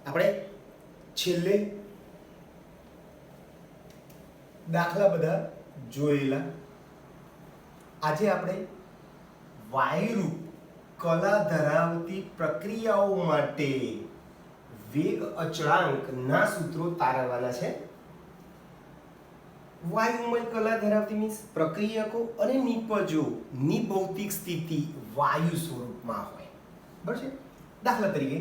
આપણે છેલ્લે દાખલા બધા જોયેલા. આજે આપણે વાયુરૂપ કલા ધરાવતી પ્રક્રિયાઓ માટે વેગ અચળાંકના સૂત્રો તારવવાના છે. વાયુમય કલા ધરાવતી મીન્સ પ્રક્રિયકો અને નિપજોની ભૌતિક સ્થિતિ વાયુ સ્વરૂપમાં હોય. બરાબર છે. દાખલા તરીકે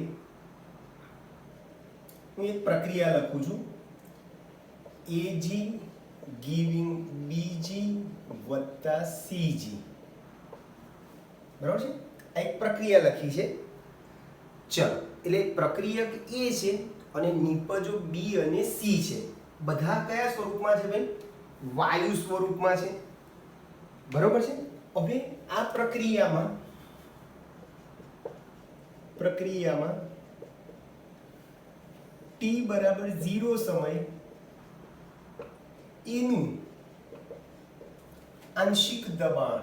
હું એક પ્રક્રિયા લખું છું. AG giving BG વત્તા CG. બરાબર છે. આ એક પ્રક્રિયા લખી છે. ચલો, એટલે પ્રક્રિયક A છે અને નિપજો B અને C છે. બધા કયા સ્વરૂપમાં છે ભાઈ? વાયુ સ્વરૂપમાં છે. બરોબર છે. હવે આ પ્રક્રિયામાં t બરાબર 0 સમય એનું આંશિક દબાણ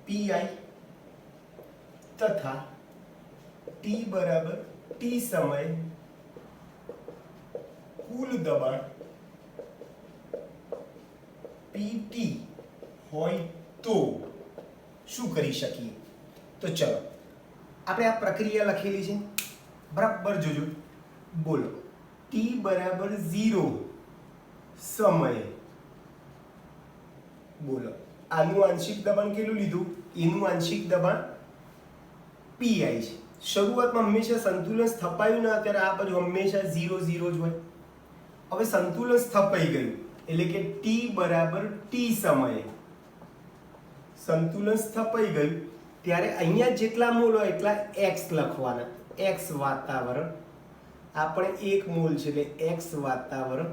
pi તથા t બરાબર t સમય કુલ દબાણ pt હોય તો શું કરી શકીએ? તો ચલો આપણે આ પ્રક્રિયા લખેલી છે. બરાબર જોજો. બોલો, t બરાબર 0 સમયે બોલો આનું આંશિક દબાણ કેટલું લીધું? એનું આંશિક દબાણ pi છે. શરૂઆતમાં હંમેશા સંતુલન સ્થપાયું ને, અત્યારે આ બાજુ હંમેશા 0 0 જ હોય. હવે સંતુલન સ્થપાઈ ગયું એટલે કે t બરાબર t સમયે સંતુલન સ્થપાઈ ગયું ત્યારે અહીંયા જેટલા મોલ હોય એટલા x લખવાના. x વાતાવરણ આપણે 1 મોલ છે એટલે x વાતાવરણ.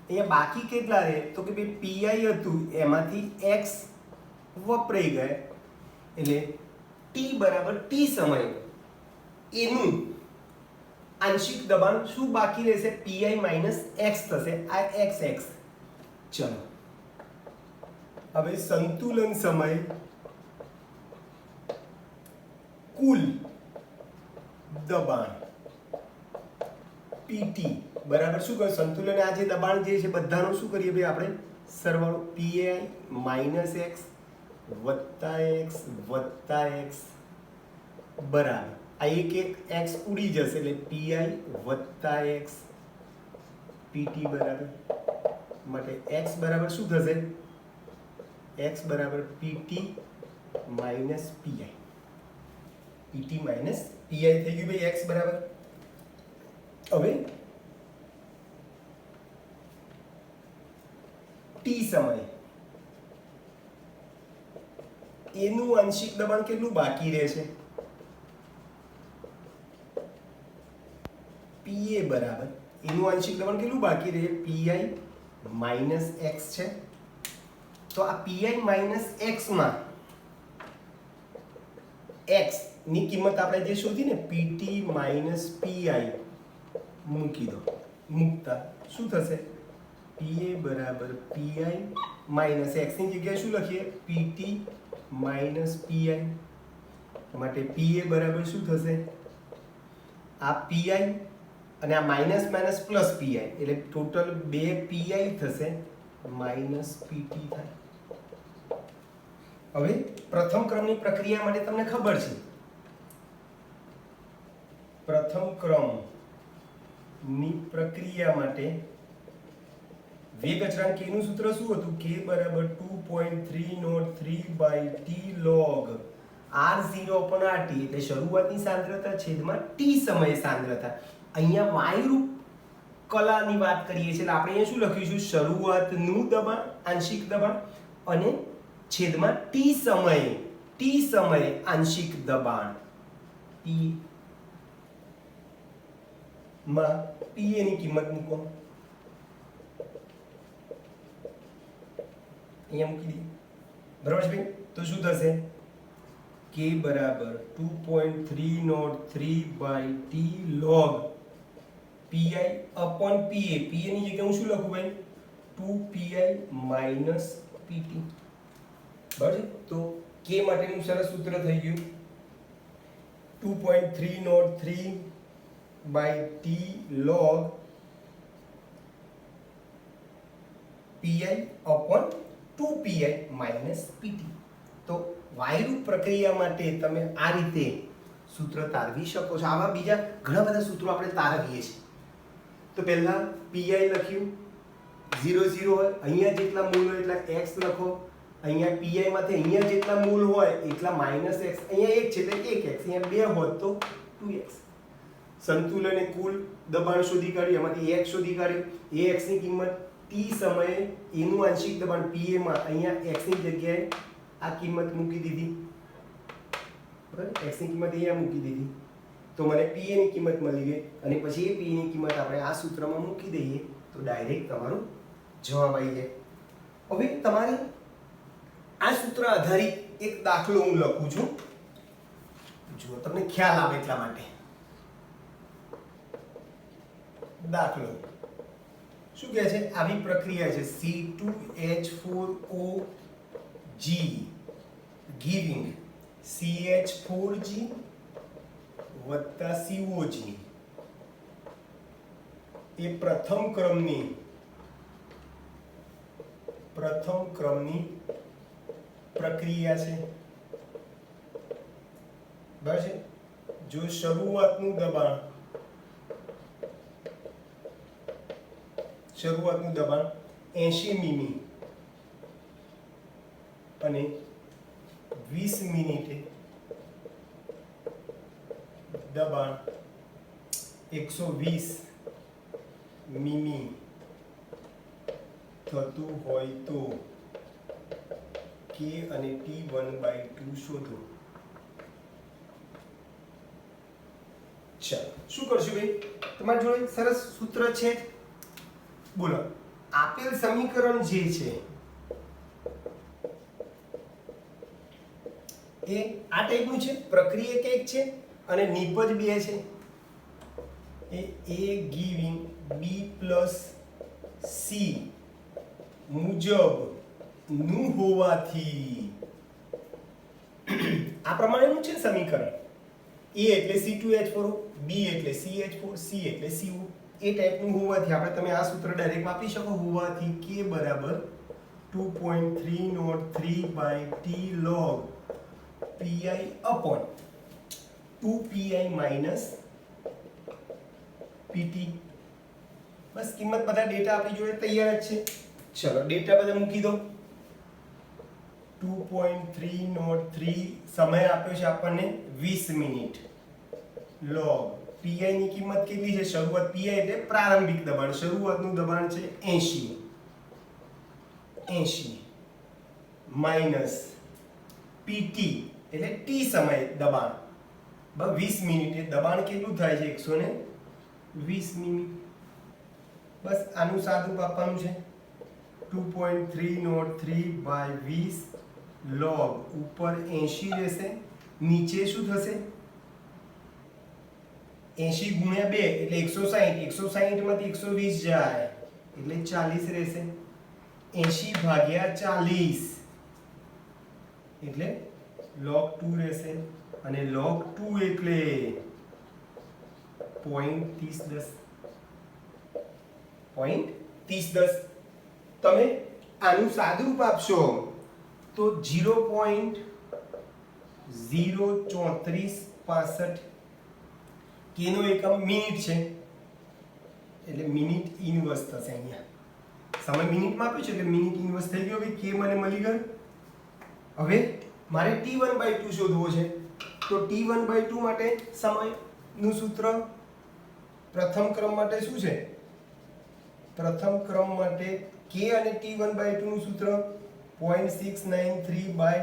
અહીંયા બાકી કેટલા રહે? તો કે ભાઈ pi હતું એમાંથી x વપરાઈ ગયા એટલે t બરાબર t સમયે એનું આંશિક દબાણ શું બાકી રહેશે? pi માઇનસ x થશે. આ x. ચલો હવે સંતુલન સમય કુલ દબાણ pt બરાબર શું કહે? સંતુલન આ જે દબાણ જે છે બધાનું શું કરીએ ભાઈ આપણે? સરવાળો pi માઇનસ x વત્તા x બરાબર આ એક x ઉડી જશે એટલે pi વત્તા x pt બરાબર માટે x બરાબર શું થશે? x બરાબર pt minus pi. pt minus pi થઈ ગયું ભાઈ x બરાબર. હવે t સમયે એનું આંશિક દબાણ કેટલું બાકી રહે છે? pa બરાબર એનું આંશિક દબાણ કેટલું બાકી રહે? pi માઇનસ x છે. તો આ pi માઇનસ x માં x ની કિંમત આપણે જે શોધી ને pt માઇનસ pi મૂકી દો. મૂકતા શું થશે? pa બરાબર pi માઇનસ x ની જગ્યાએ શું લખીએ? pt minus pi. માટે pa બરાબર શું થશે? આ pi અને આ માઇનસ માઇનસ પ્લસ pi એટલે ટોટલ 2 pi થશે માઇનસ pt થાય. હવે પ્રથમ ક્રમની પ્રક્રિયા માટે તમને ખબર છે પ્રથમ ક્રમની પ્રક્રિયા માટે વેગ અચળાંક k નું સૂત્ર શું હતું? k બરાબર 2.303/t log r0/rt એટલે શરૂઆતની સાંદ્રતા છેદમાં t સમયે સાંદ્રતા. અહીંયા વાયુરૂપ કલાની વાત કરીએ છીએ એટલે આપણે અહીંયા શું લખીશું? શરૂઆતનું દબાણ આંશિક દબાણ અને છેદમાં t સમયે આંશિક દબાણ t માં pa ની કિંમત મૂકો. અહીંયા મૂકી દઈએ. બરાબર છે? તો શું થશે? k બરાબર 2.303/t log pi upon pa. pa ની જગ્યાએ હું શું લખું ભાઈ? 2pi minus pt. બરાબર છે? તો k માટેનું સરસ સૂત્ર થઈ ગયું 2.303 by t log pi upon 2pi minus pt. તો વાયુરૂપ પ્રક્રિયા માટે તમે આ રીતે સૂત્ર તારવી શકો છો. આવા બીજા ઘણા બધા સૂત્રો આપણે તારવીએ છીએ. તો પહેલા pi લખ્યું 0 0 હોય, અહીંયા જેટલા મૂળ હોય એટલા x લખો, અહીંયા pi માંથી અહીંયા જેટલા મૂળ હોય એટલા માઈનસ x, અહીંયા 1 છે એટલે 1x, અહીંયા 2 હોત તો 2x. સંતુલન એ કુલ દબાણ શોધી કાઢ્યું, એમાંથી x શોધી કાઢ્યું. એ x ની કિંમત t સમયે એનું આંશિક દબાણ pa માં અહીંયા x ની જગ્યાએ આ કિંમત મૂકી દીધી, બરાબર, x ની કિંમત અહીંયા મૂકી દીધી તો મને pa ની કિંમત મળી ગઈ. અને પછી એ pa ની કિંમત આપણે આ સૂત્રમાં મૂકી દઈએ તો ડાયરેક્ટ તમારો જવાબ આવી જાય. હવે તમારે આ સૂત્ર આધારિત એક દાખલો હું લખું છું, જો તમને ખ્યાલ આવે એટલા માટે. દાખલો શું કહે છે? આવી પ્રક્રિયા છે C2H4OG giving CH4G વત્તા COG એ પ્રથમ ક્રમની પ્રક્રિયા છે, બરાબર છે. જો શરૂઆતનું દબાણ 80 મીમી અને 20 મિનિટે દબાણ 120 મીમી થતું હોય તો K અને T1/2 શોધો. ચાલો શું કરશું ભાઈ? તમારી જોડે સરસ સૂત્ર છે. બોલો, આપેલ સમીકરણ જે છે એ આ ટાઈપનું છે, પ્રક્રિયા કંઈક છે અને નિપજ બે છે. એ A giving B plus C મુજબ નું હોવાથી આ પ્રમાણેનું છે સમીકરણ. A એટલે C2H4, B એટલે CH4, C એટલે CO. એ ટાઈપનું હોવાથી આપણે તમે આ સૂત્ર ડાયરેક્ટ વાપરી શકો. હોવાથી K બરાબર 2.303 by T log pi upon 2pi minus pt. બસ કિંમત બધા ડેટા આપણી જોડે તૈયાર જ છે. ચલો ડેટા બધા મૂકી દો. 2.303 સમય આપ્યો છે આપણને 20 મિનિટ. log pi ની કિંમત કેટલી છે? શરૂઆત pi એટલે પ્રારંભિક દબાણ, શરૂઆતનું દબાણ છે 80 માઈનસ pt એટલે t સમય દબાણ 20 મિનિટે દબાણ કેટલું થાય છે? 120 મિનિટ. બસ આનું સાદું આપવાનું છે. 2.303 બાય 20 log ઉપર 80 રહેશે, નીચે શું થશે? 80 ગુણ્યા 2 એટલે 160 માંથી 120 જાય એટલે 40 રહેશે. 80 ભાગ્યા 40 એટલે log 2 રહેશે. અને log 2 એટલે 0.3010. તમે આનું સાદુરૂપ આપશો તો 0.03465 k નો એકમ મિનિટ છે એટલે મિનિટ ઇન્વર્સ થશે. અહીંયા સમય મિનિટમાં આપ્યું છે એટલે મિનિટ ઇન્વર્સ થઈ ગયો. ભાઈ k મને મળી ગયો. હવે મારે T1/2 શોધવો છે તો T1/2 માટે સમયનું સૂત્ર પ્રથમ ક્રમ માટે શું છે? પ્રથમ ક્રમ માટે k અને T1/2 નું સૂત્ર 0.693 બાય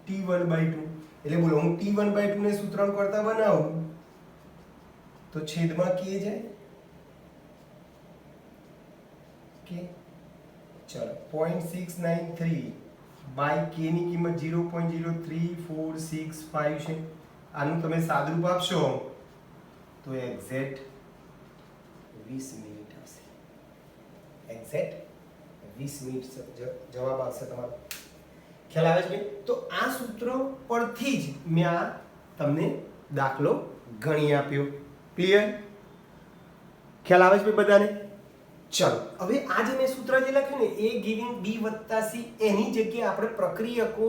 T1/2. એટલે બોલો હું T1/2 ને સૂત્ર કરતા બનાવું તો છેદમાં k જાય k. ચલો 0.693 બાય k ની કિંમત 0.03465 છે. આનું તમે સાદુરૂપ આપશો તો એક્ઝેક્ટ 20 મિનિટ આવશે. એક્ઝેક્ટ 20 મિનિટ જવાબ આવશે તમારો. ખ્યાલ આવે છે? તો આ સૂત્ર પરથી જ મેં આ તમને દાખલો ગણી આપ્યો. ક્લિયર? ખ્યાલ આવે છે બધાને? ચલો હવે આ જે મેં સૂત્ર જે લખ્યું ને a ગિવિંગ b + c એની જગ્યાએ આપણે પ્રક્રિયકો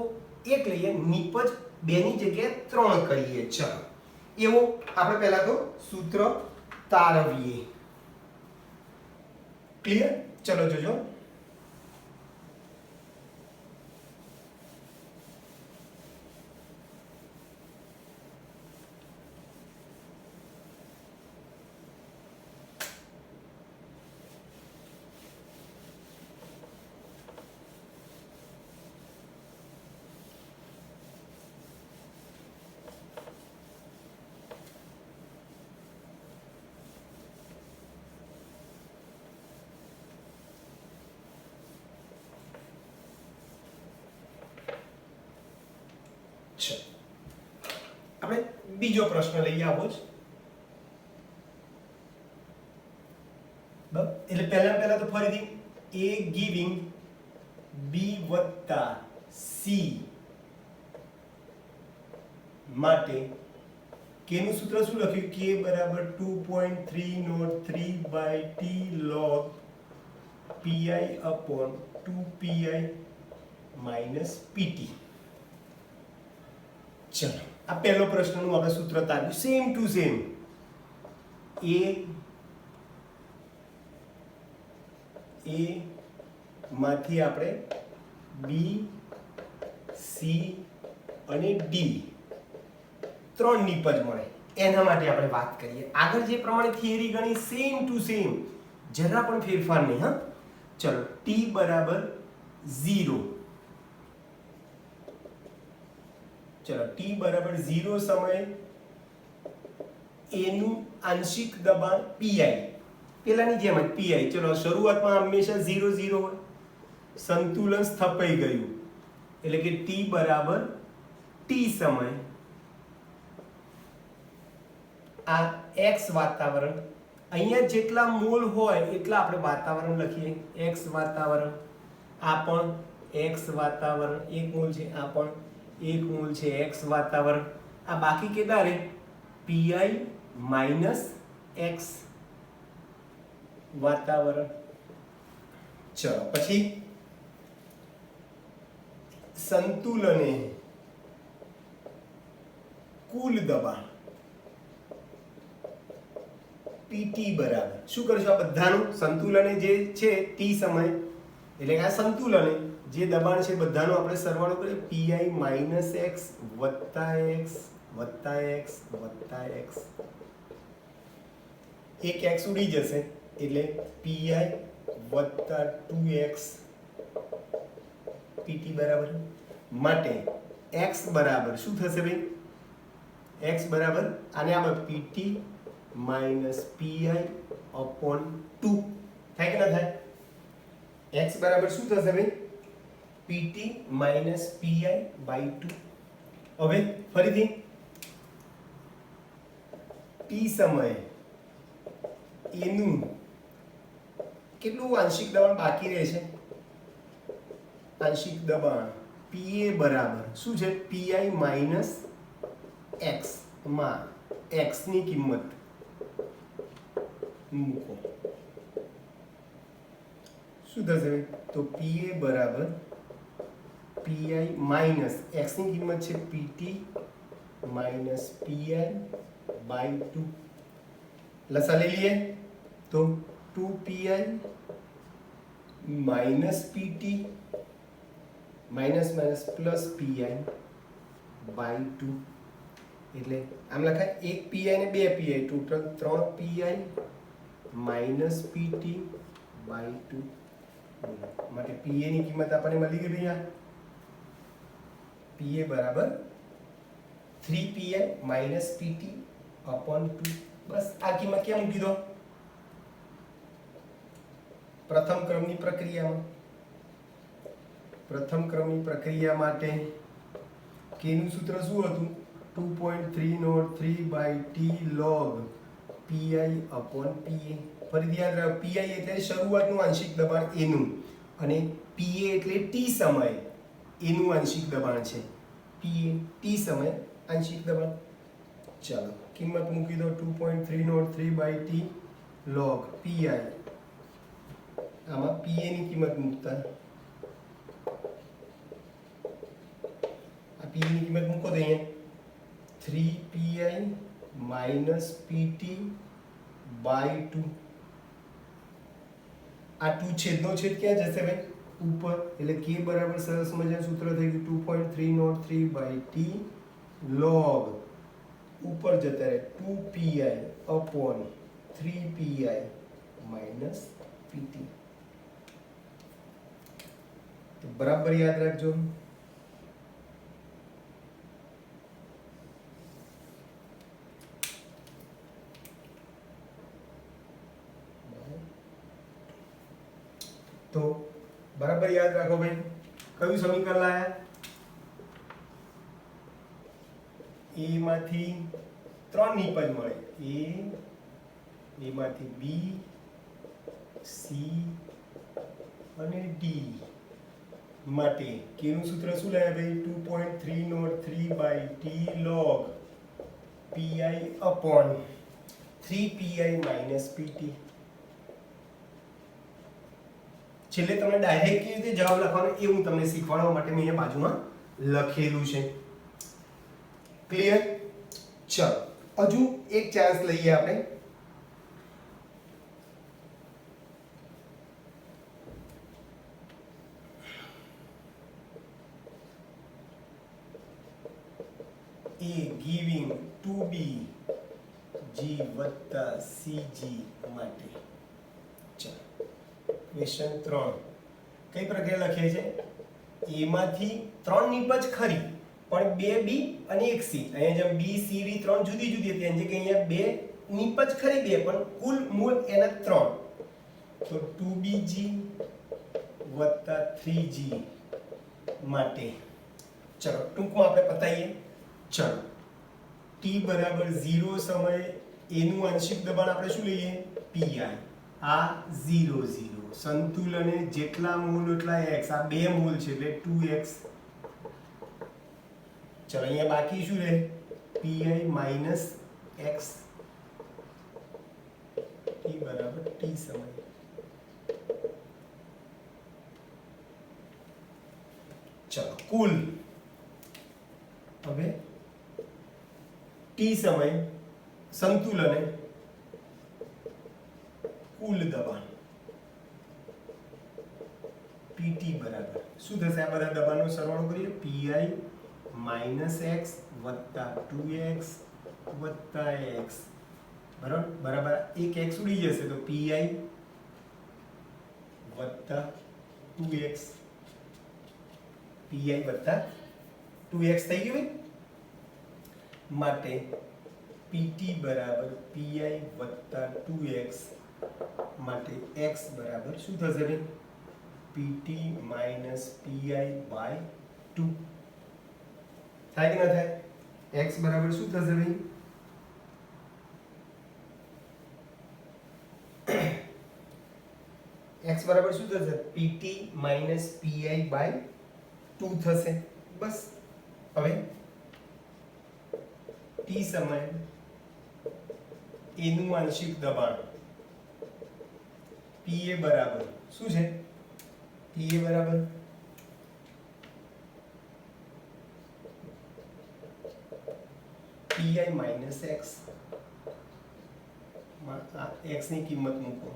એક લઈએ, નિપજ 2 ની જગ્યાએ 3 કરીએ. ચલો એવો આપણે પહેલા તો સૂત્ર તારવીએ. ક્લિયર? ચલો જોજો. આપણે બીજો પ્રશ્ન લઈએ આવો જ. એટલે પહેલા તો ફરીથી a ગિવિંગ b + c માટે કેનું સૂત્ર શું લખ્યું? k = 2.303/t log pi / 2pi - pt. ચલો આ પહેલો પ્રશ્નનું આપણે સૂત્ર તાર્યું સેમ ટુ સેમ. a માંથી આપણે b c અને d 3 નિપજ મળે એના માટે આપણે વાત કરીએ. આગળ જે પ્રમાણે થિયરી ગણી સેમ ટુ સેમ, જરા પણ ફેરફાર નહીં. હા ચલો t = 0. ચલો t = 0 સમયે a નું આંશિક દબાણ pi, પેલાની જેમ જ pi. ચલો શરૂઆતમાં હંમેશા 0 0 હોય, સંતુલન સ્થપાઈ ગયું એટલે કે t = t સમય આ x વાતાવરણ, અહીંયા જેટલા મોલ હોય એટલા આપણે વાતાવરણ લખીએ. x વાતાવરણ, આ પણ x વાતાવરણ 1 મોલ છે, આ પણ 1 મોલ છે x વાતાવરણ. આ બાકી કેટલા રહે? pi - x વાતાવરણ. ચલો પછી સંતુલને કુલ દબાણ pt બરાબર શું કરશું? આ બધાનું સંતુલને જે છે t સમય એટલે કે આ સંતુલને જે દબાણ છે બધાનો આપણે સરવાળો કરીએ. pi - x + x + x + x. એક x ઉડી જશે એટલે pi + 2x pt બરાબર. માટે x બરાબર શું થશે ભાઈ? x બરાબર આને આપણે pt - pi / 2 થાય કે ના થાય? x બરાબર શું થશે ભાઈ? pt - pi / 2. હવે ફરીથી t સમયે એનું કેટલું આંશિક દબાણ બાકી રહે છે? આંશિક દબાણ pa બરાબર શું છે? pi - x માં x ની કિંમત મૂકો. શું થશે? તો pa બરાબર pi - x ની કિંમત છે pt - pi / 2. લસા લઈ લઈએ તો 2pi - pt - pi / 2 એટલે આમ લખાય 1 pi ને 2 pi, ટોટલ 3 pi - pt / 2. માટે pa ની કિંમત આપણને મળી ગઈ ભૈયા. pa બરાબર 3pi - pt / 2. બસ આ કિંમત ક્યાં મૂકી દો? પ્રથમ ક્રમની પ્રક્રિયા માટે કેનું સૂત્ર શું હતું? 2.303/t log pi / pa. ફરીથી યાદ રાખો, pi એટલે શરૂઆતનું આંશિક દબાણ એનું, અને pa એટલે t સમયે એનું આંશિક દબાણ છે. pa t સમયે આંશિક દબાણ. ચાલો કિંમત મૂકી દો 2.303 બાય ટી log pi આમાં pa ની કિંમત મૂકતા આ pa ની કિંમત મૂકો તો અહીંયા 3pi minus pt by 2 આ 2 છેદનો છેદ ક્યાં જશે ભાઈ ઉપર એટલે k બરાબર સરસ મજાનું સૂત્ર થઈ ગયું 2.303 by t log ઉપર જતા રહે 2pi upon 3pi minus pt તો બરાબર યાદ રાખજો तो बराबर याद रखो भाई क्यू समीकरण लाया ए माथी 3 निपज मळे ए माथी बी सी અને ડી માટે કે નું સૂત્ર શું લાયા ભાઈ 2.303 by t log pi upon 3pi minus pt છેલ્લે તમને ડાયરેક્ટ કેવી રીતે જવાબ લખવાનો એ હું તમને શીખવાડવા માટે મેં અહીંયા બાજુમાં લખેલું છે ક્લિયર ચલો હજુ એક ચાન્સ લઈએ આપણે a giving 2b g વત્તા cg માટે ચલો ક્વેશ્ચન 3 કઈ પ્રકારે લખીએ છે a માંથી 3 નિપજ ખરી પણ 2b અને 1c અહીંયા જેમ b c d 3 જુદી જુદી હતી એટલે કે અહીંયા 2 નિપજ ખરી 2 પણ કુલ મૂળ એના 3 તો 2bg વત્તા 3g માટે ચલો ટૂંકમાં આપણે પતાઈએ ચલો t બરાબર 0 સમયે a નું આંશિક દબાણ આપણે શું લઈએ pi આ 0 0 સંતુલને જેટલા મૂળ એટલા x આ બે મૂળ છે એટલે 2x ચલો અહીંયા બાકી શું રહે pi minus x t બરાબર t સમય ચલો કુલ હવે t સમય સંતુલને કુલ દબાણ pt બરાબર શું થશે આ બધા દબાણનો સરવાળો કરીએ pi minus x વત્તા 2x વત્તા x બરાબર એક x ઉડી જશે તો pi વત્તા 2x pi વત્તા 2x થઈ ગયું માટે pt બરાબર pi વત્તા 2x માટે x બરાબર શું થશે ભાઈ pt minus pi by 2 થાય કે ના થાય x બરાબર શું થશે ભાઈ x બરાબર શું થશે pt minus pi by 2 થશે બસ હવે t સમય a નું આંશિક દબાણ pa બરાબર શું છે pa બરાબર pi minus x x ની કિંમત મૂકો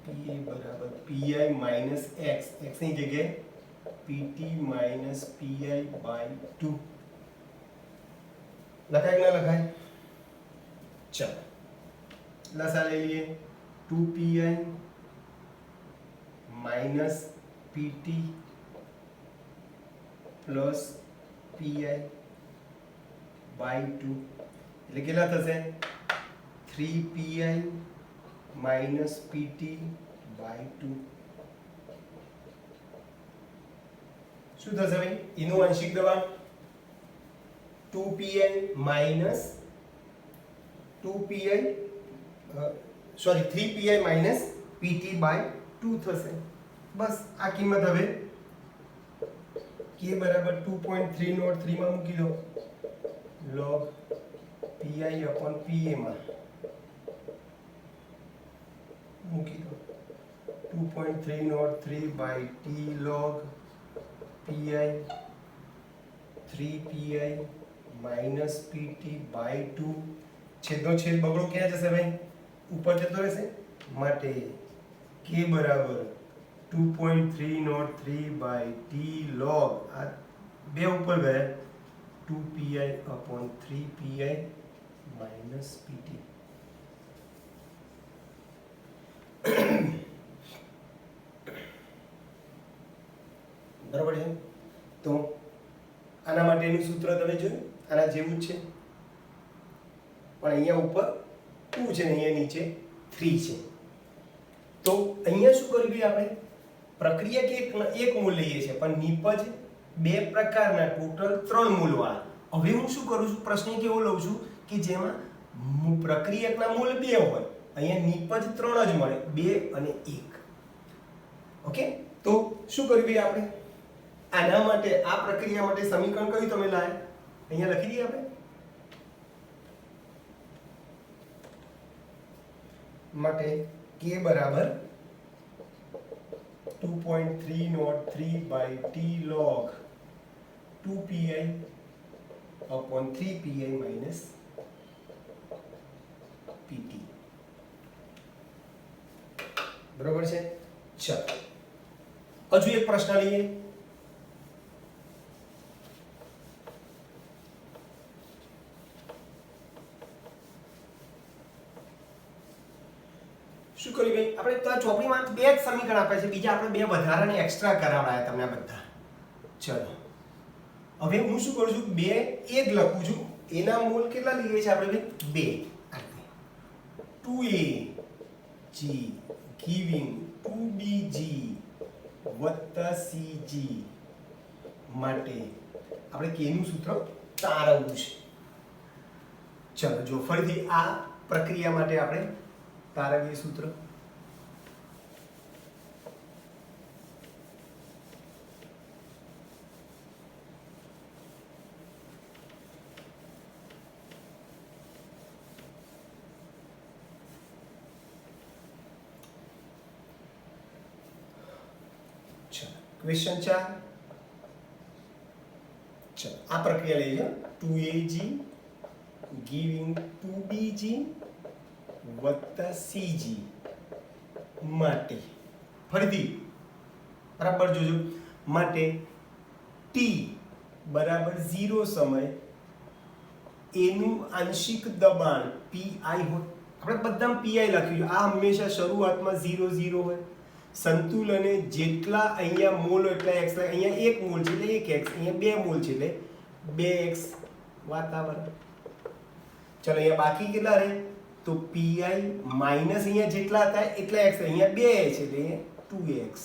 pa બરાબર pi minus x x ની જગ્યાએ pt minus pi by 2 લખાય કે ના લખાય ચાલો લસા લઈ લઈએ 2pi minus pt plus pi by 2 એટલે કેટલા થશે 3pi minus pt by 2 શું થશે ભાઈ એનું આંશિક દબાણ 2pi minus 3pi minus pt by 2 થશે બસ આ કિંમત હવે કે બરાબર 2.303 માં મૂકી દો log pi upon pa માં મૂકી દો 2.303 by t log pi 3pi minus pt by 2 છેદનો છેદ બગડો ક્યાં જશે ભાઈ ઉપર જતો રહેશે માટે k બરાબર 2.303 by t log આ બે ઉપર ગયા 2pi upon 3pi minus pt બરાબર છે તો આના માટેનું સૂત્ર તમે જોયું આના જેવું જ છે પણ અહીંયા ઉપર 2 છે ને અહીંયા નીચે 3 છે તો અહીંયા શું કર્યું ભાઈ આપણે પ્રક્રિયા કે એક મૂળ લઈએ છીએ પણ નિપજ બે પ્રકારના ટોટલ 3 મૂળવાળા હવે હું શું કરું છું પ્રશ્ન કેવો લઉં છું કે જેમાં પ્રક્રિયકના મૂળ 2 હોય અહીંયા નિપજ 3 જ મળે 2 અને 1 ઓકે તો શું કર્યું ભાઈ આપણે આના માટે આ પ્રક્રિયા માટે સમીકરણ કયું તમે લાયા અહીંયા લખી દઈએ આપણે માટે k બરાબર 2.303 by t log 2pi upon 3pi minus pt બરોબર છે ચાલો હજુ એક પ્રશ્ન લઈએ શું કર્યું ભાઈ આપણે તો આ ચોપડીમાં બે જ સમીકરણ આપ્યા છે બીજા આપણે બે વધારાને એક્સ્ટ્રા કરાવડાયા તમને આ બધા ચલો હવે હું શું કરું છું બે એ જ લખું છું એના મૂળ કેટલા લઈએ છીએ આપણે ભાઈ 2 2a g giving 2bg વત્તા cg માટે આપણે k નું સૂત્ર તારવવું છે ચલો જો ફરીથી આ પ્રક્રિયા માટે આપણે તારવીય સૂત્ર क्वेश्चन 4 चलो आ प्रक्रिया ले लो 2ag giving 2bg વત્તા cg માટે ફરીથી બરાબર જોજો માટે t બરાબર 0 સમય એનું આંશિક દબાણ pi હોય આપણે બધામાં pi લખ્યું આ હંમેશા શરૂઆતમાં 0 0 હોય સંતુલને જેટલા અહીંયા મોલ એટલા x અહીંયા એક મોલ છે એટલે 1x અહીંયા બે મોલ છે એટલે 2x વાતાવરણ ચલો અહીંયા બાકી કેટલા રહે તો pi માઈનસ અહીંયા જેટલા હતા એટલા x અહીંયા 2 છે એટલે 2x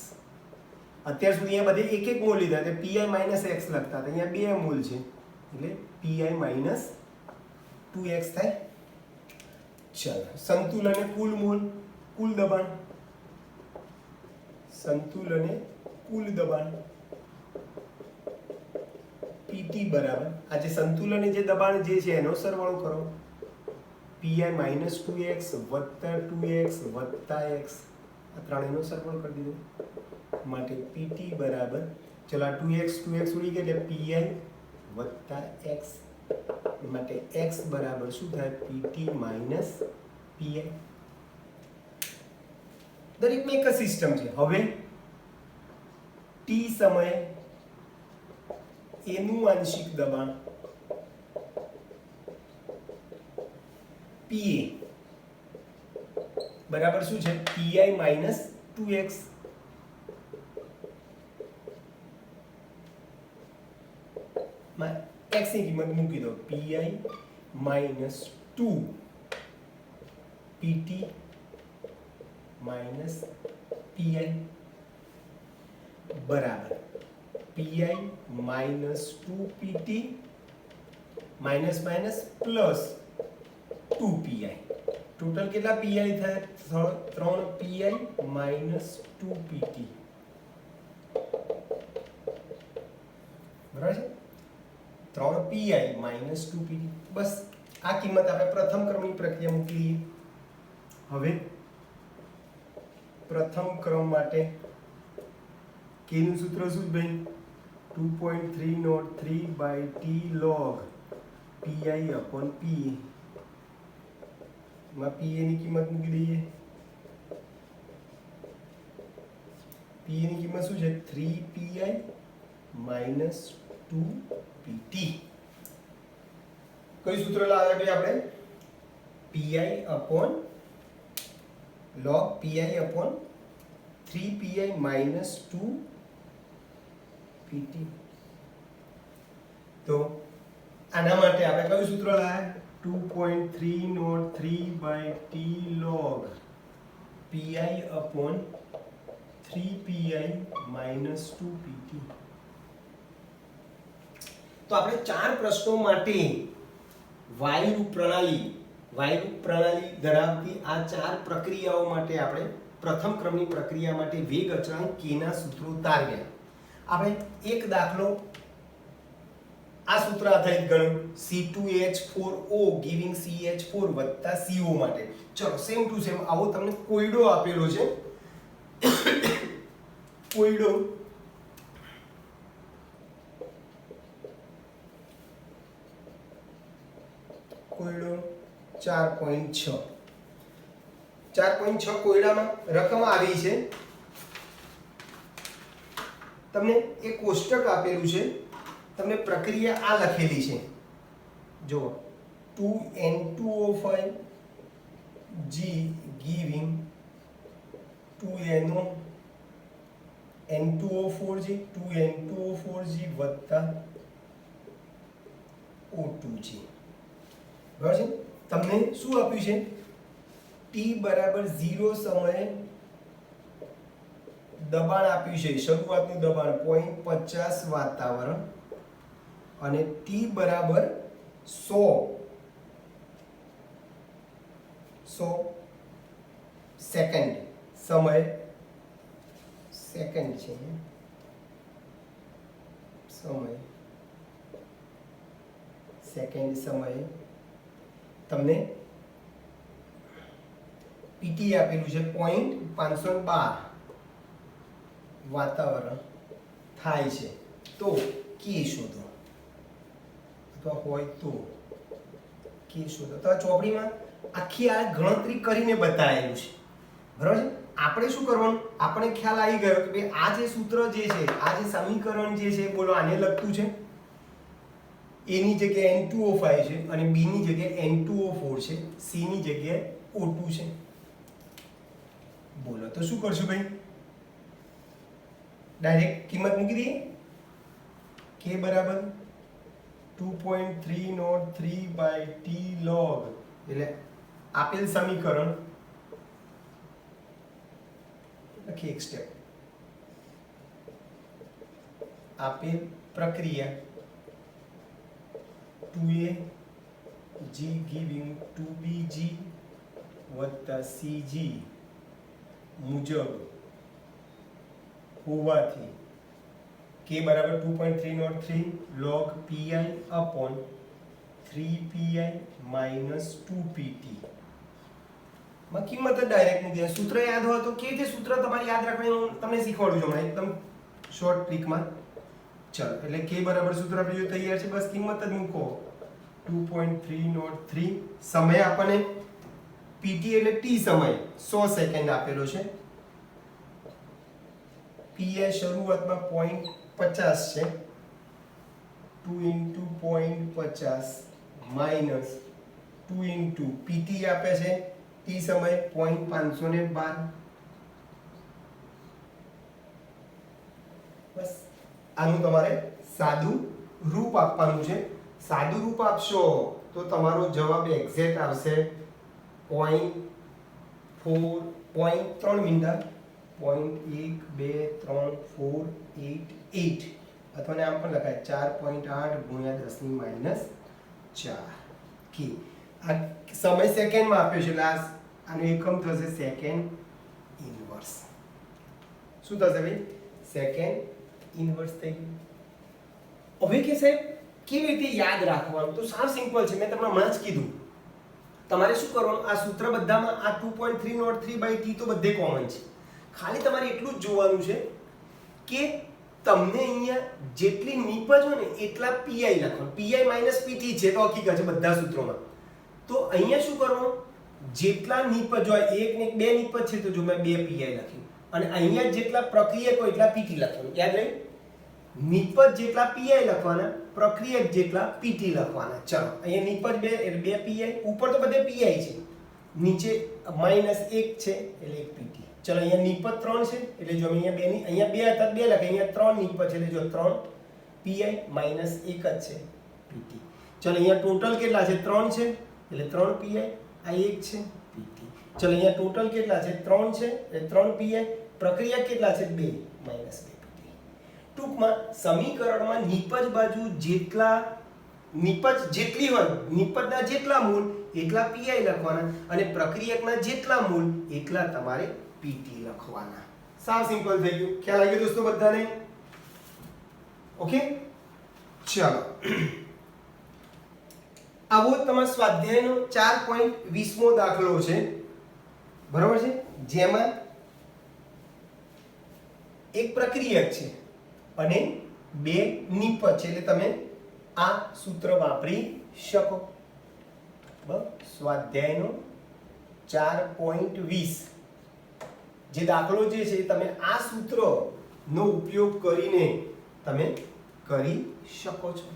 અત્યાર સુધી અહીંયા બધે એક એક મોલ લીધા એટલે pi માઈનસ x લખતા હતા અહીંયા બે મોલ છે એટલે pi માઈનસ 2x થાય ચલો સંતુલને કુલ મોલ કુલ દબાણ સંતુલને કુલ દબાણ pt બરાબર આ જે સંતુલને જે દબાણ જે છે એનો સરવાળો કરો pi minus 2x વત્તા 2x વત્તા x આ ત્રણેયનો સરવાળો કરી દીધો માટે pt બરાબર ચલો આ 2x ઉડી ગયા એટલે pi વત્તા x માટે x બરાબર શું થાય pt minus pi દરેકમાં એક જ સિસ્ટમ છે હવે t સમયે એનું આંશિક દબાણ pa બરાબર શું છે pi minus 2x x ની કિંમત મૂકી દો pi minus 2 pt minus pi બરાબર pi minus 2 pt minus minus plus 2 pi total કેટલા pi થાય 3 pi minus 2 pt બરાબર છે 3pi માઇનસ 2pt. બસ આ કિંમત આપણે પ્રથમ ક્રમની પ્રક્રિયા મૂકી દઈએ. હવે પ્રથમ ક્રમ માટે k નું સૂત્ર શું છે ભાઈ? 2.303 by t log pi upon p. માં pa ની કિંમત મૂકી દઈએ. pa ની કિંમત શું છે? 3pi minus 2pt. કયું સૂત્ર લાવ્યા ભાઈ આપણે? pi upon log pi upon 3pi minus 2pt. તો આના માટે આપણે કયું સૂત્ર લાવ્યા? 2.303 by t log pi upon 3pi minus 2pt. તો આપણે ચાર પ્રશ્નો માટે વાયુરૂપ પ્રણાલી ધરાવતી આ ચાર પ્રક્રિયાઓ માટે આપણે પ્રથમ ક્રમની પ્રક્રિયા માટે વેગ અચળાંક k ના સૂત્રો તારવ્યા. આપણે એક દાખલો આ સૂત્ર આધારિત ગણ્યો C2H4O giving CH4 વત્તા CO માટે. ચલો સેમ ટુ સેમ આવો તમને કોયડો આપેલો છે. કોયડો 4.6 કોયડામાં રકમ આવી છે. તમને એક કોષ્ટક આપેલું છે. તમને પ્રક્રિયા આ લખેલી છે. જો 2N2O5 G giving 2NO N2O4G 2N2O4G વત્તા O2G. બરાબર છે? તમને શું આપ્યું છે? t બરાબર 0 સમયે દબાણ આપ્યું છે. શરૂઆતનું દબાણ 0.50 વાતાવરણ અને t બરાબર 100 સેકન્ડ સમય સેકન્ડ છે સેકન્ડ સમયે તમને PT આપેલું છે 0.512 વાતાવરણ થાય છે. તો k શોધો અથવા હોય તો k શોધો. તો આ ચોપડીમાં આખી આ ગણતરી કરીને બતાવેલું છે. બરાબર છે? આપણે શું કરવાનું? આપણે ખ્યાલ આવી ગયો કે ભાઈ આ જે સૂત્ર જે છે, આ જે સમીકરણ જે છે, બોલો આને લગતું છે. A ની જગ્યાએ N2O5 છે અને B ની જગ્યાએ N2O4 છે, C ની જગ્યાએ O2 છે. બોલો તો શું કરશું ભાઈ? ડાયરેક્ટ કિંમત મૂકી દઈએ. k બરાબર 2.303 by t log એટલે આપેલ સમીકરણ લખી એક સ્ટેપ. આપેલ પ્રક્રિયા 2a g giving 2bg વત્તા cg મુજબ હોવાથી k બરાબર 2.303 log pi upon 3pi minus 2pt માં કિંમત ડાયરેક્ટ મૂકી દે. સૂત્ર યાદ હોય તો કે જે સૂત્ર તમારે યાદ રાખવાનું હું તમને શીખવાડું છું હમણાં એકદમ શોર્ટ ટ્રીકમાં. ચલો એટલે k બરાબર સૂત્ર આપણે જો તૈયાર છે, બસ કિંમત જ મૂકો 2.303 સમય આપણને pt એટલે t સમય 100 સેકન્ડ આપેલો છે. pi શરૂઆતમાં 0.50 છે. 2 * 0.50 માઈનસ 2 * pt આપે છે t સમય 0.512. બસ આનું તમારે સાદું રૂપ આપવાનું છે. સાદું રૂપ આપશો તો તમારો જવાબ એક્ઝેક્ટ આવશે 0.3 મિનિટ 0.12348 અથવા ને આમ પણ લખાય 4.8 × 10⁻⁴ કે આ સમય સેકન્ડમાં આપ્યો છે એટલે આનો એકમ થશે સેકન્ડ ઇન્વર્સ. શું થશે ભાઈ? સેકન્ડ ઇન્વર્સ થઈ ગયું. હવે કે સાહેબ કેવી રીતે યાદ રાખવાનું? તો સાવ સિમ્પલ છે, મેં તમને હમણાં જ કીધું. તમારે શું કરવાનું, આ સૂત્ર બધામાં આ 2.303/t તો બધે કોમન છે. ખાલી તમારે એટલું જ જોવાનું છે કે તમને અહીંયા જેટલી નીપજ હોય ને એટલા pi લખવાનું. pi માઇનસ pt છે તો હકીકત છે બધા સૂત્રોમાં. તો અહીંયા શું કરવાનું, જેટલા નીપજ હોય, એક ને બે નીપજ છે તો જો મેં 2 pi લખ્યું, અને અહીંયા જેટલા પ્રક્રિયક હોય એટલા pt લખવાનું. યાદ રહે, નીપજ જેટલા pi લખવાના, પ્રક્રિયક જેટલા pt લખવાના. ચલો અહીંયા નીપજ 2 એટલે 2 pi, ઉપર તો બધે pi છે, નીચે -1 છે એટલે 1 pt. ચલો અહીંયા નીપજ 3 છે એટલે જો અહીંયા 2 ની, અહીંયા 2 હતા 2 લખે, અહીંયા 3 નીપજ છે એટલે જો 3 pi -1 જ છે pt. ચલો અહીંયા ટોટલ કેટલા છે? 3 છે એટલે 3 pi, આ 1 છે pt. ચલો અહીંયા ટોટલ કેટલા છે? 3 છે એટલે 3 pi, પ્રક્રિયા કેટલા છે? 2 -2 pt. ટૂંકમાં સમીકરણમાં નીપજ બાજુ જેટલા નીપજ જેટલી હોય, નીપજના જેટલા મૂળ એટલા pi લખવાના, અને પ્રક્રિયકના જેટલા મૂળ એટલા તમારે pt લખવાના. સાવ સિમ્પલ થઈ ગયું. ખ્યાલ આવી ગયો દોસ્તો બધાને? ઓકે, ચાલો આવો તમારો સ્વાધ્યાયનો 4.20મો દાખલો છે, બરાબર છે, જેમાં એક પ્રક્રિયક છે અને 2 નીપજ છે, એટલે તમે આ સૂત્ર વાપરી શકો. બસ સ્વાધ્યાયનો 4.20 જે દાખલો જે છે તમે આ સૂત્રનો ઉપયોગ કરીને તમે કરી શકો છો.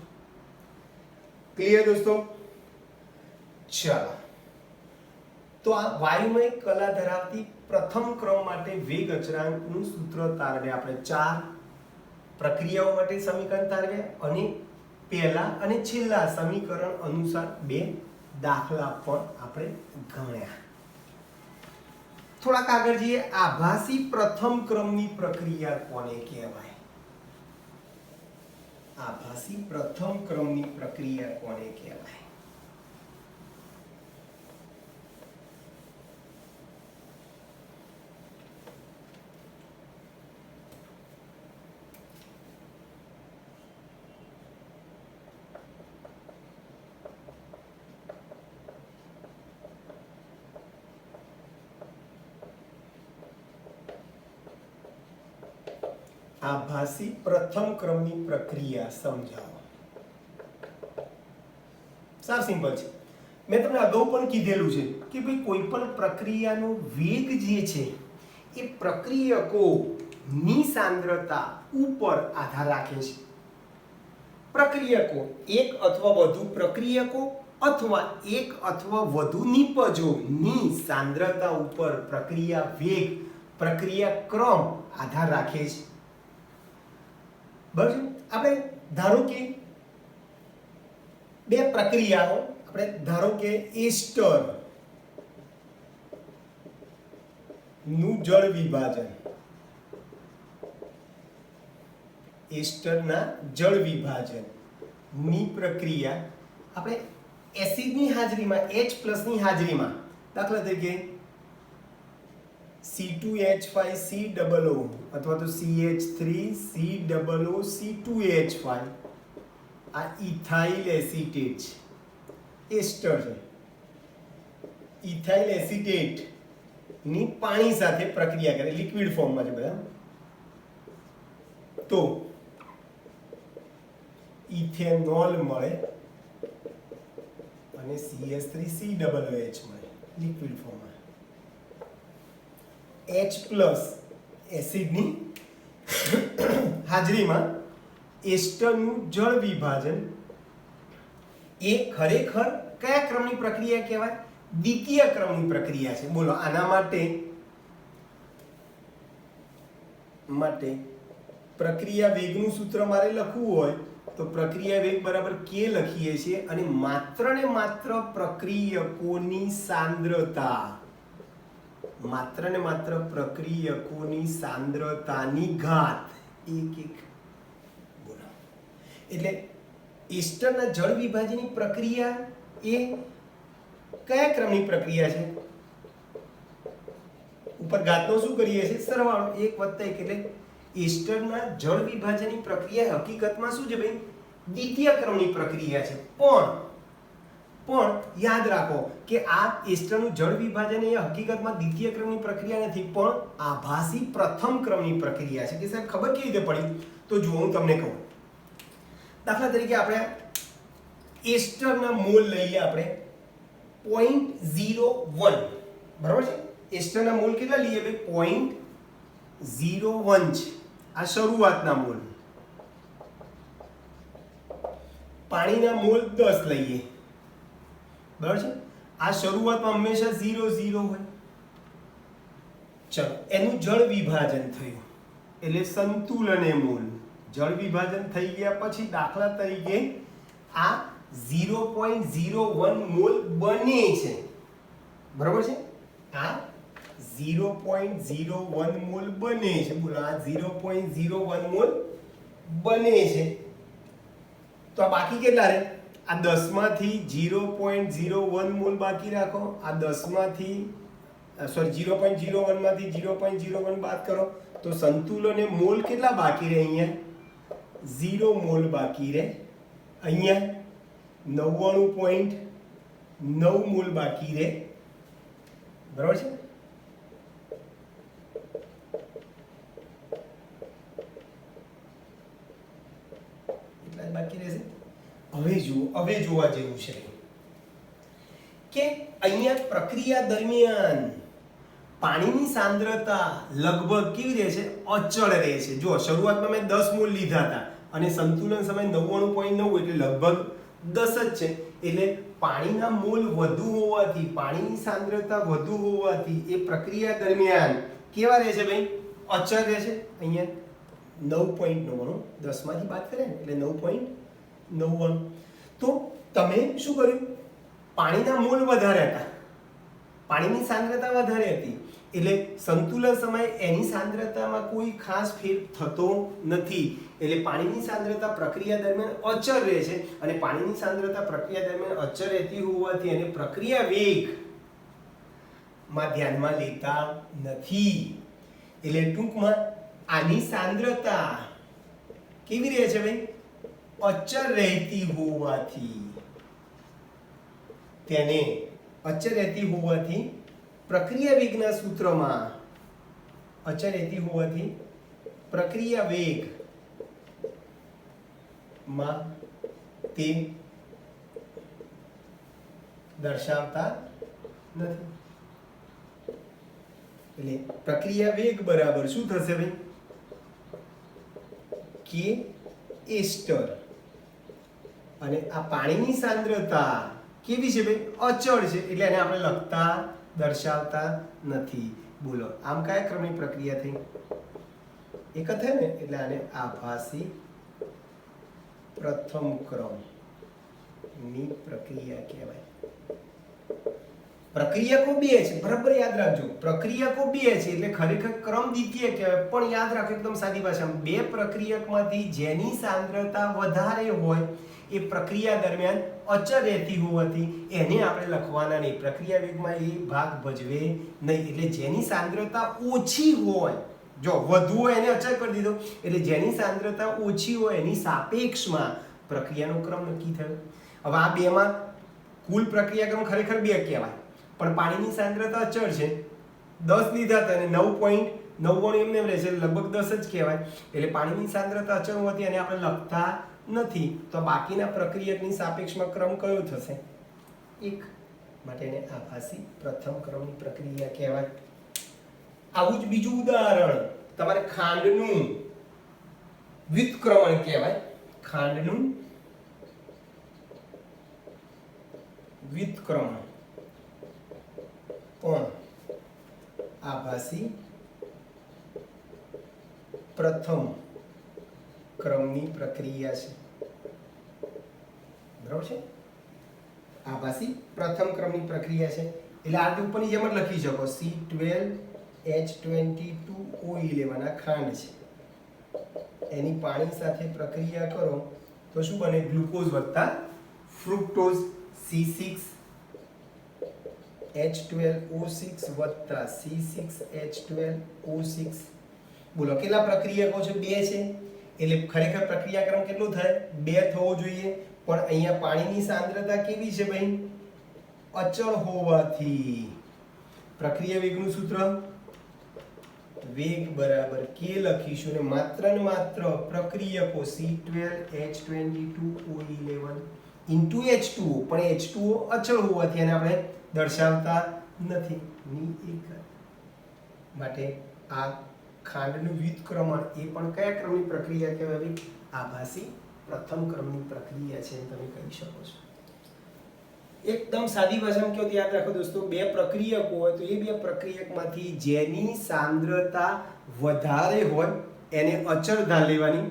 ક્લિયર દોસ્તો? ચાલો, તો આ વાયુમય કલા ધરાવતી પ્રથમ ક્રમ માટે વેગ અચળાંકનું સૂત્ર તારવે. આપણે 4 પ્રક્રિયાઓ માટે સમીકરણ તારવે અને પહેલા અને છેલ્લા સમીકરણ અનુસાર 2 દાખલા પણ આપણે ગણ્યા. થોડાક આગળ જઈએ. આભાસી પ્રથમ ક્રમની પ્રક્રિયા કોને કહેવાય? આભાસી પ્રથમ ક્રમની પ્રક્રિયા કોને કહેવાય? આભાસી પ્રથમ ક્રમની પ્રક્રિયા સમજાવો. સાવ સિમ્પલ છે. મેં તમને અગાઉ પણ કીધેલું છે કે ભાઈ કોઈ પણ પ્રક્રિયાનો વેગ જે છે એ પ્રક્રિયકોની સાંદ્રતા ઉપર આધાર રાખે છે. પ્રક્રિયકો, એક અથવા વધુ પ્રક્રિયકો અથવા એક અથવા વધુ નીપજોની સાંદ્રતા ઉપર પ્રક્રિયા વેગ, પ્રક્રિયા ક્રમ આધાર રાખે છે. બરાબર? આપણે ધારો કે 2 પ્રક્રિયાઓ, આપણે ધારો કે એસ્ટર નું જળ વિભાજન, એસ્ટરના જળ વિભાજન ની પ્રક્રિયા આપણે એસિડની હાજરીમાં, H+ ની હાજરીમાં, દાખલા તરીકે C2H5COO અથવા તો CH3COO C2H5, આ ઇથાઇલ એસિટેટ એસ્ટર છે. ઇથાઇલ એસિટેટ ની પાણી સાથે પ્રક્રિયા કરે, લિક્વિડ ફોર્મમાં છે બધા, તો ઇથેનોલ મળે અને CH3COOH મળે લિક્વિડ ફોર્મમાં. H+ એસિડની હાજરીમાં એસ્ટરનું જળ વિભાજન એ ખરેખર કયા ક્રમની પ્રક્રિયા કહેવાય? દ્વિતીય ક્રમની પ્રક્રિયા છે. બોલો, આના માટે પ્રક્રિયા વેગનું સૂત્ર મારે લખવું હોય તો પ્રક્રિયા વેગ બરાબર k લખીએ છીએ, અને માત્ર ને માત્ર પ્રક્રિયકોની સાંદ્રતા, માત્ર ને માત્ર પ્રક્રિયકોની સાંદ્રતાની ઘાત 1 બોલો. એટલે એસ્ટરના જળ વિભાજનની પ્રક્રિયા એ કયા ક્રમની પ્રક્રિયા છે? ઉપર ઘાતનો શું કરીએ છીએ? સરવાળો. 1 + 1 એટલે એસ્ટરના જળ વિભાજનની પ્રક્રિયા હકીકતમાં શું છે ભાઈ? દ્વિતીય ક્રમની પ્રક્રિયા છે, પણ યાદ રાખો કે આ એસ્ટરનું જળ વિભાજન એ હકીકતમાં દ્વિતીય ક્રમની પ્રક્રિયા નથી, પણ આભાસી પ્રથમ ક્રમની પ્રક્રિયા છે. કે સાહેબ ખબર કેવી રીતે પડી? તો જો હું તમને કહું, દાખલા તરીકે આપણે એસ્ટરના મોલ લઈએ આપણે 0.01, બરાબર છે? એસ્ટરના મોલ કેટલા લઈએ ભાઈ? 0.01 છે, આ શરૂઆતના મોલ. પાણીના મોલ 10 લઈએ, બરાબર છે? આ શરૂઆતમાં હંમેશા 0 હોય. ચલો, એનું જળ વિભાજન થયું એટલે સંતુલને મોલ. જળ વિભાજન થઈ ગયા પછી દાખલા તરીકે આ 0.01 મોલ બને છે, બરાબર છે? આ 0.01 મોલ બને છે. બોલો, આ 0.01 મોલ બને છે. તો આ બાકી કેટલા રહે? આ 10 માંથી 0.01 મોલ બાકી રાખો. આ 10 માંથી 0.01 માંથી 0.01 બાદ કરો તો સંતુલને મોલ કેટલા બાકી રહે? અહીંયા 0 મોલ બાકી રહે. અહીંયા 99.9 મોલ બાકી રહે, બરાબર છે? એટલા જ બાકી રહેશે. હવે જોવા જેવું છે કે અહીંયા પ્રક્રિયા દરમિયાન પાણીની સાંદ્રતા લગભગ કેવી રહે છે? અચળ રહે છે. જો શરૂઆતમાં મેં 10 મોલ લીધા હતા અને સંતુલન સમય 99.9 એટલે લગભગ 10 જ છે. એટલે પાણીના મોલ વધુ હોવાથી, પાણીની સાંદ્રતા વધુ હોવાથી એ પ્રક્રિયા દરમિયાન કેવા રહે છે ભાઈ? અચળ રહે છે. અહીંયા 9.99, 10 માંથી બાદ કરે એટલે 9.99. તો તમે શું કર્યું? પાણીના મોલ વધારે હતા, પાણીની સાંદ્રતા વધારે હતી, એટલે સંતુલન સમયે એની સાંદ્રતામાં કોઈ ખાસ ફેર થતો નથી. એટલે પાણીની સાંદ્રતા પ્રક્રિયા દરમિયાન અચળ રહે છે અને પાણીની સાંદ્રતા પ્રક્રિયા દરમિયાન અચળ રહેતી હોવાથી એને પ્રક્રિયા વેગ માં ધ્યાનમાં લેતા નથી. એટલે ટૂંકમાં આની સાંદ્રતા કેવી રહે છે ભાઈ? અચળ રહેતી હોવાથી તેને અચળ રહેતી હોવાથી પ્રક્રિયા વેગના સૂત્રમાં અચળ રહેતી હોવાથી પ્રક્રિયા વેગ માં તે દર્શાવતા નથી. એટલે પ્રક્રિયા વેગ બરાબર શું થશે ભાઈ? કે એસ્ટર. અને આ પાણીની સાંદ્રતા કેવી છે ભાઈ? અચળ છે, એટલે એને આપણે લખતા દર્શાવતા નથી. બોલો, આમ કયા ક્રમની પ્રક્રિયા થઈ? એક જ થાય ને, એટલે આને આભાસી પ્રથમ ક્રમની પ્રક્રિયા કહેવાય. પ્રક્રિયકો બે છે, બરાબર યાદ રાખજો. પ્રક્રિયકો બે છે એટલે ખરેખર ક્રમ દ્વિતીય કહેવાય. પણ યાદ રાખો એકદમ સાદી ભાષામાં, બે પ્રક્રિયકમાંથી જેની સાંદ્રતા વધારે હોય એ પ્રક્રિયા દરમિયાન અચળ રહેતી હોવાથી એને આપણે લખવાના નહીં. પ્રક્રિયા વેગમાં એ ભાગ ભજવે નહીં. એટલે જેની સાંદ્રતા ઓછી હોય, જો વધુ હોય એને અચળ કરી દીધો, એટલે જેની સાંદ્રતા ઓછી હોય એની સાપેક્ષમાં પ્રક્રિયાનો ક્રમ નક્કી થયો. હવે આ બેમાં કુલ પ્રક્રિયા ક્રમ ખરેખર બે કહેવાય, પણ પાણીની સાંદ્રતા અચળ છે. 10 લીધા હતા અને 9.99 એમને એમ રહે છે, લગભગ 10 જ કહેવાય. એટલે પાણીની સાંદ્રતા અચળ હોવાથી એને આપણે લખતા નથી. તો બાકીના પ્રક્રિયકની સાપેક્ષમાં ક્રમ કયો થશે? 1. માટે એને આભાસી પ્રથમ ક્રમની પ્રક્રિયા કહેવાય. આવું જ બીજું ઉદાહરણ તમારે ખાંડનું વ્યુત્ક્રમણ કહેવાય. ખાંડનું વ્યુત્ક્રમણ પણ આભાસી પ્રથમ ક્રમની પ્રક્રિયા છે, બરાબર છે? આભાસી પ્રથમ ક્રમની પ્રક્રિયા છે એટલે આ ઉપરની જેમ જ લખી શકો. C12H22O11 આ ખાંડ છે, એની પાણી સાથે પ્રક્રિયા કરો તો શું બને? ગ્લુકોઝ વત્તા ફ્રુક્ટોઝ. C6H12O6 વત્તા C6H12O6. બોલો કેટલા પ્રક્રિયકો છે? બે છે. એટલે ખરેખર પ્રક્રિયાક્રમ કેટલો થાય 2 થવો જોઈએ, પણ અહીંયા પાણીની સાંદ્રતા કેવી છે ભાઈ? અચળ હોવાથી પ્રક્રિયા વેગનું સૂત્ર વેગ બરાબર k લખીશું ને માત્ર પ્રક્રિયકો C12H22O11 ઇન્ટુ H2O, પણ H2O અચળ હોવાથી એને આપણે દર્શાવતા નથી ની એક માટે આ ખાંડનું વ્યુત્ક્રમણ એ પણ કયા ક્રમની પ્રક્રિયા કહેવાય? આભાસી પ્રથમ ક્રમની પ્રક્રિયા છે એમ તમે કહી શકો છો. એકદમ સાદી ભાષામાં કહો તો યાદ રાખો દોસ્તો, બે પ્રક્રિયકો હોય તો એ બે પ્રક્રિયકમાંથી જેની સાંદ્રતા વધારે હોય એને અચળ ધાર લેવાની,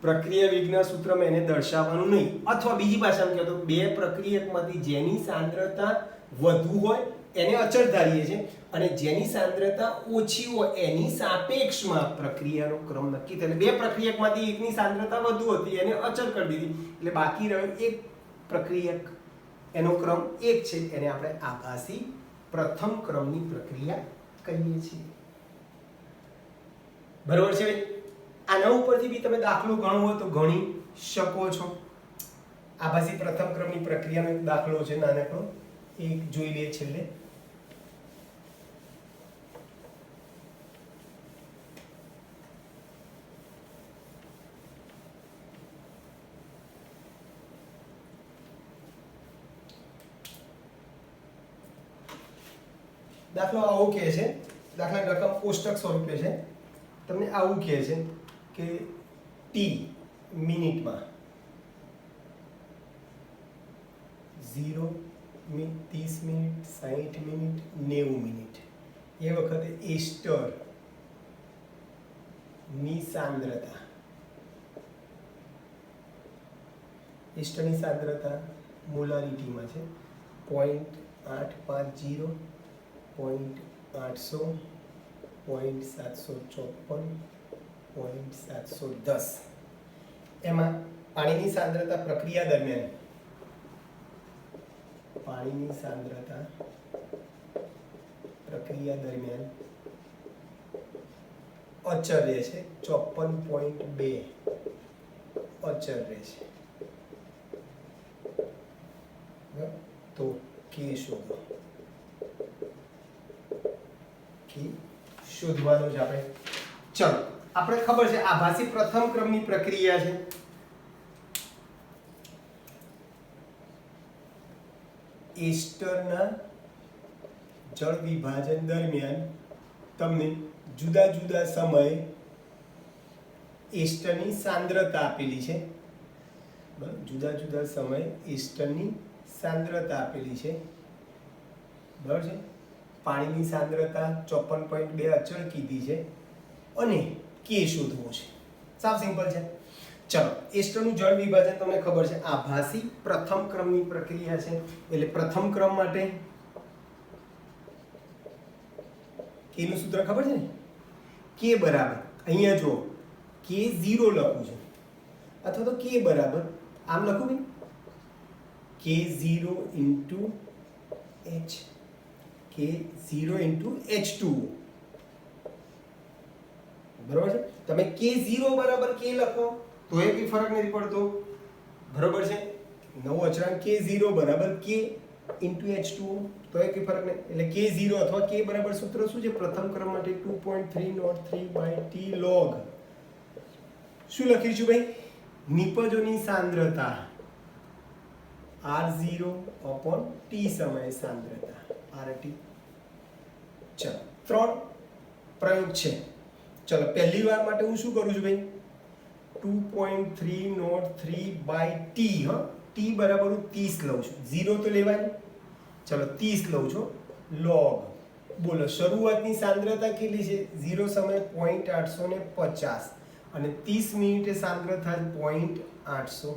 પ્રક્રિયા વેગના સૂત્રમાં એને દર્શાવવાનું નહીં. અથવા બીજી ભાષામાં કહો તો બે પ્રક્રિયકમાંથી જેની સાંદ્રતા વધુ હોય એને અચળ ધારીએ છીએ અને જેની સાંદ્રતા ઓછી હોય એની સાપેક્ષમાં પ્રક્રિયાનો ક્રમ નક્કી થાય. બે પ્રક્રિયકમાંથી એકની સાંદ્રતા વધુ હતી એને અચળ કરી દીધી, એટલે બાકી રહ્યો એક પ્રક્રિયક, એનો ક્રમ એક છે, એને આપણે આભાસી પ્રથમ ક્રમની પ્રક્રિયા કહીએ છીએ. બરોબર છે? આના ઉપરથી બી તમે દાખલો ગણવો હોય તો ગણી શકો છો. આભાસી પ્રથમ ક્રમની પ્રક્રિયાનો એક દાખલો છે નાનકડો, એક જોઈ લઈએ છેલ્લે. દાખલો આવું કહે છે, દાખલા રકમ કોષ્ટક સ્વરૂપે છે. તમને આવું કહે છે કે ટી મિનિટમાં 0 મિનિટ, 30 મિનિટ, 60 મિનિટ, 90 મિનિટ એ વખતે એસ્ટર ની સાંદ્રતા, એસ્ટરની સાંદ્રતા મોલારિટીમાં છે 0.850, 0.800, 0.754, 0.710. એમાં પાણીની સાંદ્રતા પ્રક્રિયા દરમિયાન, પાણીની સાંદ્રતા પ્રક્રિયા દરમિયાન અચળ રહે છે 54.2 અચળ રહે છે. તો કે શોધો, કે શોધવાનું છે આપણે. ચલો, આપણે ખબર છે આભાસી પ્રથમ ક્રમની પ્રક્રિયા છે. એસ્ટરના જળ વિભાજન દરમિયાન તમને જુદા જુદા સમયે એસ્ટરની સાંદ્રતા આપેલી છે. જુદા જુદા સમયે એસ્ટરની સાંદ્રતા આપેલી છે. બરાબર છે? પાણીની સાંદ્રતા 54.2 અચળ કીધી છે અને કે શોધવો છે. સાવ સિમ્પલ છે. ચલો, એસ્ટરનું જળ વિભાજન તમને ખબર છે આભાસી પ્રથમ ક્રમની પ્રક્રિયા છે, એટલે પ્રથમ ક્રમ માટે કે નું સૂત્ર ખબર છે ને? કે બરાબર, અહીંયા જો કે 0 લખું છું અથવા તો કે બરાબર આમ લખું ને, કે 0 ઇન્ટુ H, કે 0 ઇન્ટુ H2O. બરોબર છે? તમે કે 0 બરાબર કે લખો તો એ કઈ ફરક નથી પડતો. બરોબર છે? નવો અચળાંક કે 0 બરાબર કે ઇન્ટુ H2O તો એ કઈ ફરક નહીં. એટલે કે 0 અથવા કે બરાબર સૂત્ર શું છે પ્રથમ ક્રમ માટે? 2.303/T log. શું લખીશું ભાઈ? નિપજોની સાંદ્રતા R0/T સમય સાંદ્રતા RT. ચલો, 3 પ્રયોગ છે. ચલો, પહેલી વાર માટે હું શું કરું છું ભાઈ? 2.303/T, હા, T બરાબર હું 30 લઉં છું, 0 તો લેવાય નહીં. ચલો, 30 લઉં છું log. બોલો, શરૂઆતની સાંદ્રતા કેટલી છે? 0 સમય 0.850 અને 30 મિનિટે સાંદ્રતા 0.800.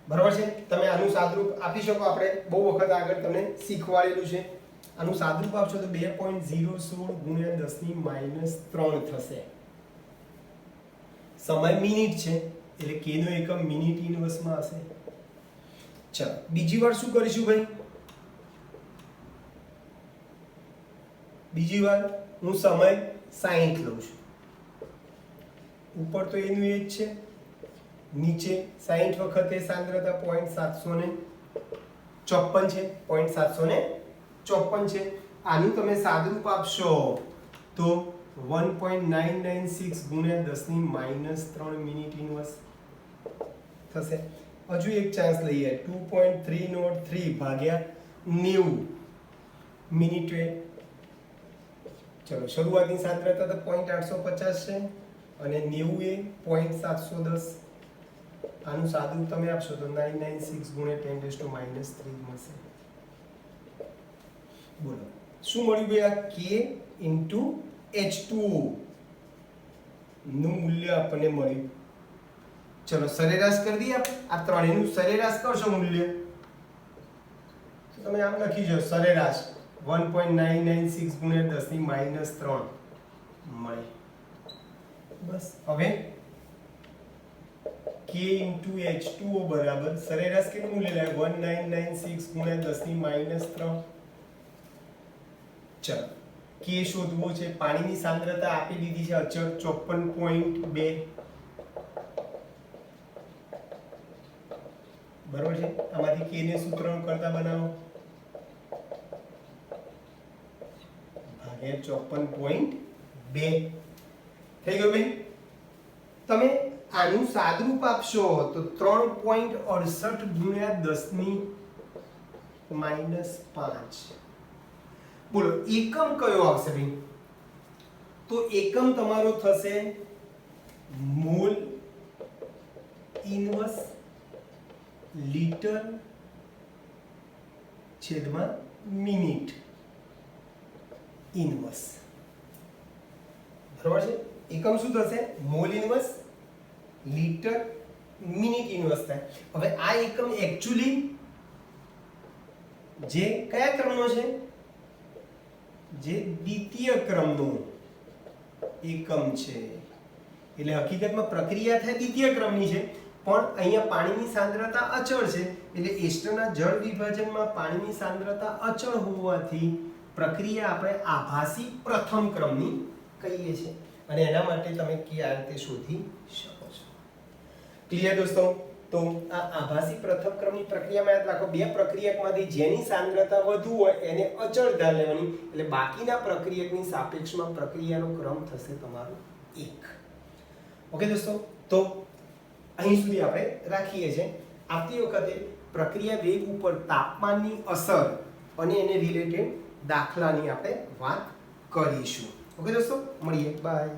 બરાબર છે? તમે આનું સાદરૂપ આપી શકો, આપણે બહુ વખત આગળ તમને શીખવાડેલું છે. આનું સાદરૂપ આપશો તો 2.016 × 10⁻³ થશે. સમય મિનિટ છે એટલે કે નો એકમ મિનિટ ઇન્વર્સમાં હશે. ચલો, બીજી વાર શું કરીશું ભાઈ? બીજી વાર હું સમય 60 લઉં છું. ઉપર તો એનું એ જ છે, નીચે 60 વખતે સાંદ્રતા 0.754 છે, 0.754 છે. આનું તમે સાદુરૂપ આપશો તો 1.996 ગુણ્યા 10⁻³ મિનિટ ઇન્વર્સ થશે. હજુ એક ચાન્સ લઈએ, 2.303 ભાગ્યા 90 મિનિટે. ચલો, શરૂઆતની સાંદ્રતા તો 0.850 છે અને 90 એ 0.710. આનું સાદું તમે આપશો તો 996 ગુણ્યા 10⁻³ મળશે. બોલો શું મળ્યું ભાઈ? આ K ઇન્ટુ H2O નું મૂલ્ય આપણને મળ્યું. ચલો સરેરાશ કરી દઈએ આપણે. આ ત્રણેયનું સરેરાશ કરશો મૂલ્ય તો તમે આમ લખી જો સરેરાશ 1.996 ગુણ્યા 10⁻³ મળે. બસ હવે K ઇન્ટુ H2O બરાબર સરેરાશ કેટલું મૂલ્ય લાવે? 1996 ગુણ્યા 10⁻³. ચલો K શોધવો છે. પાણીની સાંદ્રતા આપી દીધી છે અચળ 54.2. બરોબર છે. આમાંથી K ને સૂત્રનું કરતા બનાવો ભાગ્યા 54.2 થઈ ગયું ભાઈ. તમે આનું સાદુરૂપ આપશો તો 3.68 ગુણ્યા 10⁻5. બોલો એકમ કયો આવશે ભાઈ? તો એકમ તમારો થશે મોલ ઇન્વર્સ લીટર છેદમાં મિનિટ ઇન્વર્સ. બરાબર છે. એકમ શું થશે? Mall inverse litre minute inverse થાય. હવે આ એકમ એક્ચ્યુઅલી જે કયા ક્રમનો છે? જે દ્વિતીય ક્રમનો એકમ છે. એટલે હકીકતમાં પ્રક્રિયા થાય દ્વિતીય ક્રમની છે, પણ અહીંયા પાણીની સાંદ્રતા અચળ છે. એટલે એસ્ટરના જળ વિભાજનમાં પાણીની સાંદ્રતા અચળ હોવાથી પ્રક્રિયા આપણે આભાસી પ્રથમ ક્રમની કહીએ છીએ અને એના માટે તમે કે આ રીતે શોધી શકો છો. ક્લિયર દોસ્તો? તો આ આભાસી પ્રથમ ક્રમની પ્રક્રિયામાં યાદ રાખો, બે પ્રક્રિયકમાંથી જેની સાંદ્રતા વધુ હોય એને અચળ ધાર લેવાની, એટલે બાકીના પ્રક્રિયકની સાપેક્ષમાં પ્રક્રિયાનો ક્રમ થશે તમારો 1. ઓકે દોસ્તો, તો અહીં સુધી આપણે રાખીએ છીએ. આવતી વખતે પ્રક્રિયા વેગ ઉપર તાપમાનની અસર અને એને રિલેટેડ દાખલાની આપણે વાત કરીશું. ઓકે દોસ્તો, મળીએ. બાય.